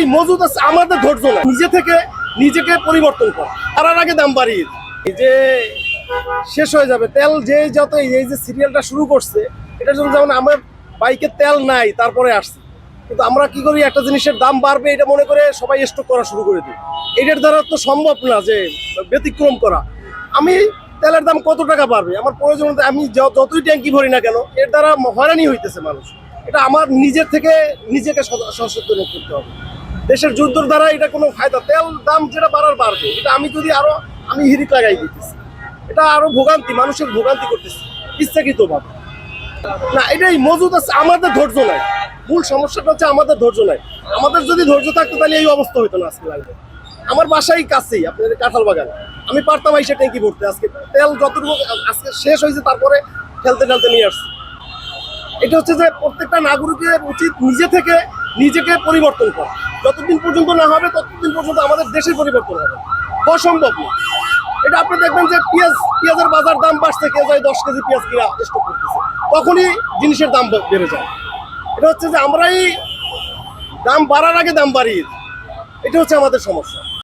এটাই মজুদ আছে, আমাদের ধৈর্য না নিজে থেকে নিজেকে পরিবর্তন করা। তার আগে দাম বাড়িয়ে এই যে শেষ হয়ে যাবে তেল, যে যত এই যে সিরিয়ালটা শুরু করছে এটার জন্য, যেমন আমার বাইকে তেল নাই তারপরে আসছে, কিন্তু আমরা কি করি, একটা জিনিসের দাম বাড়বে এটা মনে করে সবাই স্টক করা শুরু করে দিই। এটার দ্বারা তো সম্ভব না যে ব্যতিক্রম করা। আমি তেলের দাম কত টাকা বাড়বে আমার প্রয়োজন, আমি যতই ট্যাঙ্কি ভরি না কেন এর দ্বারা হয়রানি হইতেছে মানুষ। এটা আমার নিজের থেকে নিজেকে সচেতন করতে হবে। দেশের যুদ্ধের দ্বারা এটা কোনো ফায়দা, তেল দাম যেটা বাড়বে, এটা আমি যদি আমি হিরিক লাগাই দিতেছি, এটা আরো ভোগান্তি, মানুষের ভোগান্তি করতেছি ইচ্ছাকৃতভাবে না। এটাই মজুদ আছে, আমাদের ধৈর্য নাই। মূল সমস্যাটা হচ্ছে আমাদের ধৈর্য নাই। আমাদের যদি ধৈর্য থাকতো তাহলে এই অবস্থা হইতো না আজকে। লাগবে আমার বাসায় কাছেই আপনাদের কাঁঠাল বাগান, আমি পারতাম এসে ট্যাঙ্কি ভরতে। আজকে তেল যতটুকু আজকে শেষ হয়েছে তারপরে ঠেলতে নিয়ে আসছি। এটা হচ্ছে যে প্রত্যেকটা নাগরিকের উচিত নিজে থেকে নিজেকে পরিবর্তন করা। যতদিন পর্যন্ত না হবে ততদিন পর্যন্ত আমাদের দেশের পরিবর্তন হবে অসম্ভব না। এটা আপনি দেখবেন যে পেঁয়াজের বাজার দাম বাড়ছে, কেউ যায় 10 কেজি পেঁয়াজ কিনা স্টক করতেছে, তখনই জিনিসের দাম বেড়ে যায়। এটা হচ্ছে যে আমরাই দাম বাড়ার আগে দাম বাড়িয়ে দিই, এটা হচ্ছে আমাদের সমস্যা।